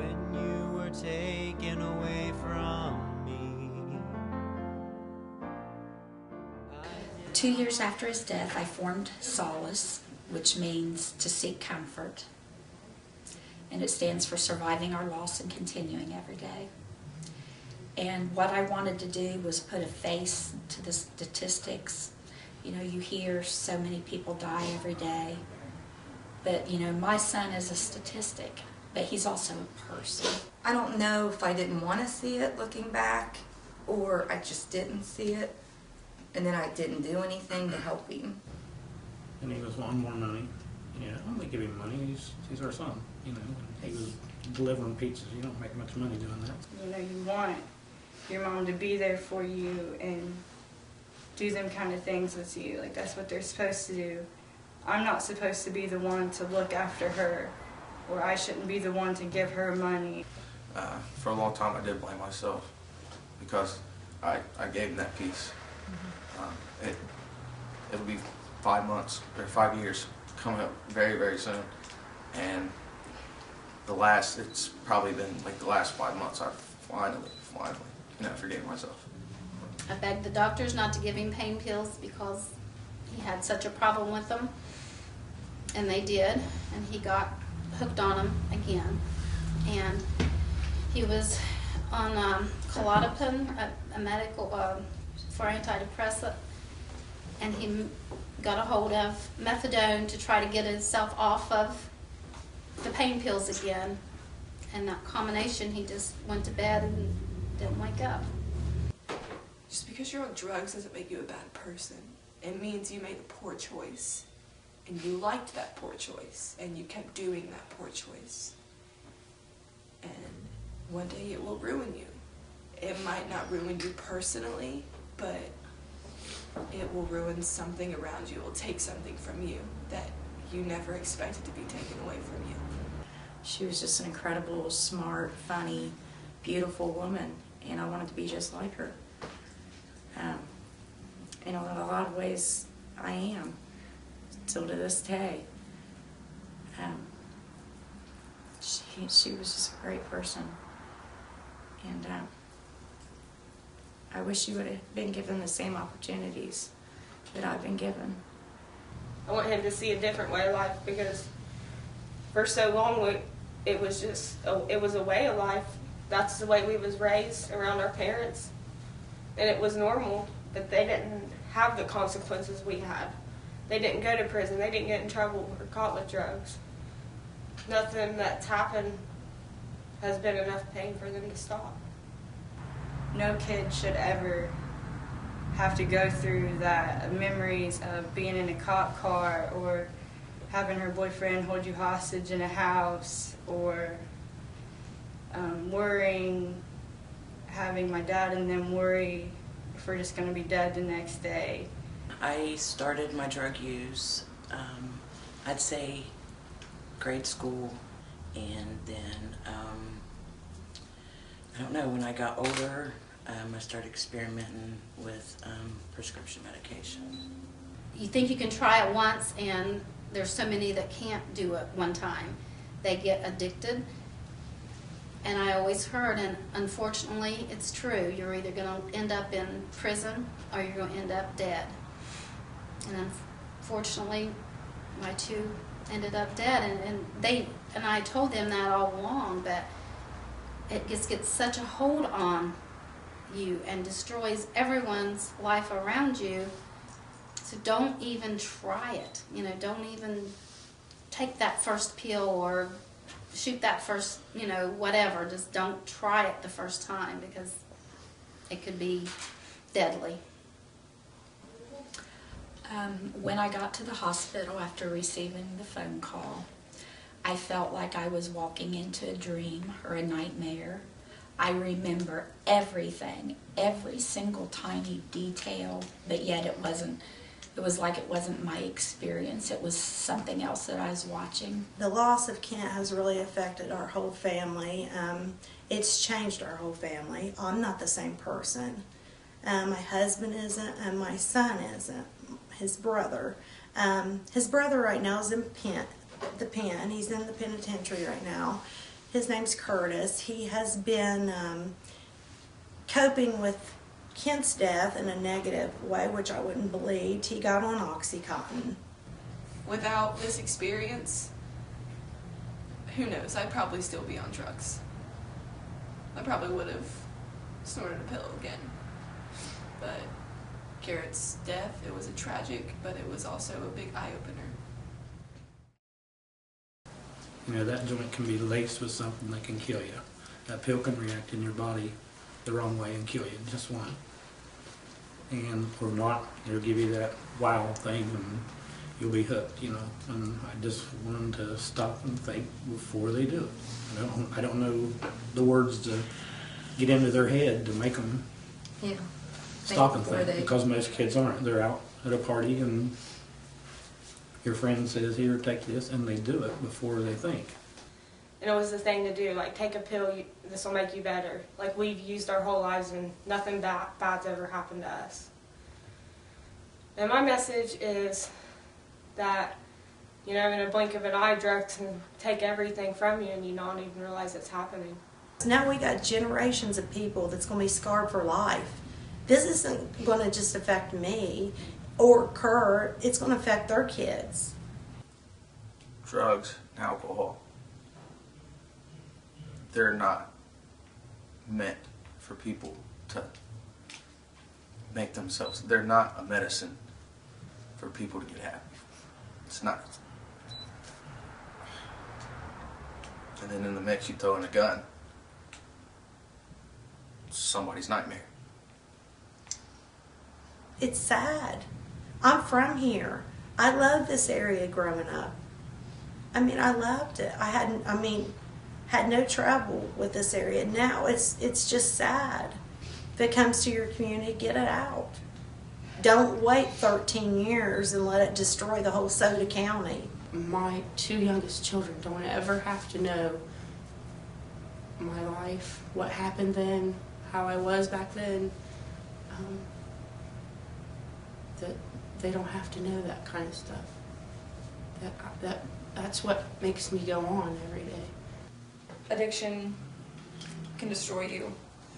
when you were taken away from me. 2 years after his death, I formed Solace, which means to seek comfort. And it stands for surviving our loss and continuing every day. And what I wanted to do was put a face to the statistics. You know, you hear so many people die every day. But, you know, my son is a statistic, but he's also a person. I don't know if I didn't want to see it looking back, or I just didn't see it, and then I didn't do anything to help him. And he was wanting more money. Yeah, I'm gonna give him money. He's our son. You know, he was delivering pizzas. You don't make much money doing that. You know, you want your mom to be there for you and do them kind of things with you. Like, that's what they're supposed to do. I'm not supposed to be the one to look after her, or I shouldn't be the one to give her money. For a long time I did blame myself because I gave him that piece. It'll be 5 months or 5 years coming up very, very soon, and it's probably been like the last 5 months I've finally, forgave myself. I begged the doctors not to give him pain pills because he had such a problem with them, and they did, and he got hooked on them again. And he was on Klonopin, a medical for antidepressant, and he got a hold of methadone to try to get himself off of the pain pills again. And that combination, he just went to bed and didn't wake up. Just because you're on drugs doesn't make you a bad person. It means you made a poor choice, and you liked that poor choice, and you kept doing that poor choice. And one day it will ruin you. It might not ruin you personally, but it will ruin something around you. It will take something from you that you never expected to be taken away from you. She was just an incredible, smart, funny, beautiful woman, and I wanted to be just like her. In a lot of ways, I am, still to this day. She was just a great person, and I wish she would have been given the same opportunities that I've been given. I want him to see a different way of life, because for so long it was a way of life. That's the way we was raised around our parents, and it was normal. But they didn't have the consequences we had. They didn't go to prison. They didn't get in trouble or caught with drugs. Nothing that's happened has been enough pain for them to stop. No kid should ever have to go through that memories of being in a cop car, or having her boyfriend hold you hostage in a house, or worrying, having my dad and them worry if we're just going to be dead the next day. I started my drug use, I'd say grade school, and then, I don't know, when I got older, I started experimenting with prescription medication. You think you can try it once, and there's so many that can't do it one time. They get addicted. And I always heard, and unfortunately it's true, you're either going to end up in prison or you're going to end up dead. And unfortunately, my two ended up dead, and I told them that all along, that it just gets such a hold on you and destroys everyone's life around you. So don't even try it. You know, don't even take that first pill or shoot that first, whatever. Just don't try it the first time, because it could be deadly. When I got to the hospital after receiving the phone call, I felt like I was walking into a dream or a nightmare. I remember everything, every single tiny detail, but yet it was like it wasn't my experience. It was something else that I was watching. The loss of Kent has really affected our whole family. It's changed our whole family. I'm not the same person. My husband isn't, and my son isn't. His brother. His brother right now is in the pen. He's in the penitentiary right now. His name's Curtis. He has been coping with Kent's death in a negative way, which I wouldn't believe. He got on Oxycontin. Without this experience, who knows, I'd probably still be on drugs. I probably would have snorted a pill again. But Garrett's death, it was a tragic, but it was also a big eye-opener. You know, that joint can be laced with something that can kill you. That pill can react in your body the wrong way and kill you, just one. And, or not, it'll give you that wow thing and you'll be hooked, you know. And I just want them to stop and think before they do it. I don't know the words to get into their head to make them stop and think, because most kids aren't. They're out at a party and your friend says, here, take this, and they do it before they think. And it was the thing to do, like, take a pill, this will make you better. Like, we've used our whole lives and nothing bad's ever happened to us. And my message is that, you know, in a blink of an eye, drugs can take everything from you and you don't even realize it's happening. Now we got generations of people that's going to be scarred for life. This isn't going to just affect me or Kurt, it's going to affect their kids. Drugs and alcohol, they're not meant for people to make themselves. They're not a medicine for people to get happy. It's not. And then in the mix you throw in a gun. It's somebody's nightmare. It's sad. I'm from here. I loved this area growing up. I mean, I loved it. Had no trouble with this area. Now it's just sad. If it comes to your community, get it out. Don't wait 13 years and let it destroy the whole Soda County. My two youngest children don't ever have to know my life, what happened then, how I was back then. That they don't have to know that kind of stuff. That's what makes me go on every day. Addiction can destroy you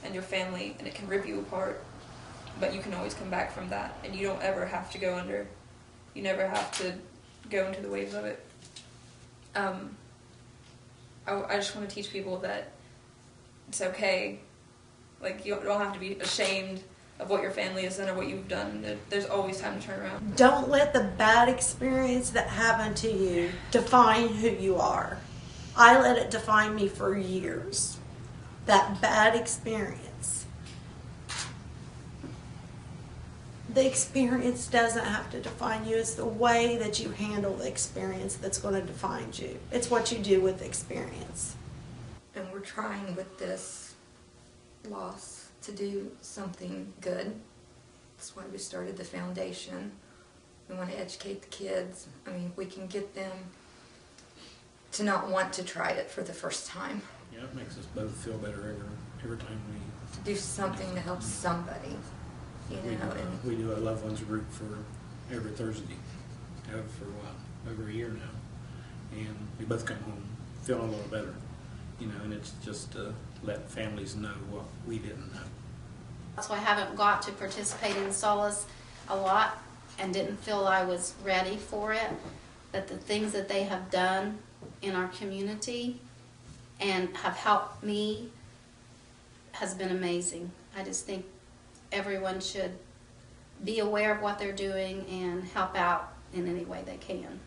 and your family, and it can rip you apart, but you can always come back from that, and you don't ever have to go under. You never have to go into the waves of it. I just want to teach people that it's okay. Like, you don't have to be ashamed of what your family has done or what you've done. There's always time to turn around. Don't let the bad experience that happened to you define who you are. I let it define me for years. That bad experience. The experience doesn't have to define you. It's the way that you handle the experience that's going to define you. It's what you do with the experience. And we're trying with this loss to do something good. That's why we started the foundation. We want to educate the kids. I mean, we can get them to not want to try it for the first time. Yeah, it makes us both feel better every time we Do something to help somebody, you know. we do a loved ones group for every Thursday. Have for over a year now, and we both come home feeling a little better, you know. And it's just to let families know what we didn't know. So I haven't got to participate in Solace a lot and didn't feel I was ready for it. But the things that they have done in our community and have helped me has been amazing. I just think everyone should be aware of what they're doing and help out in any way they can.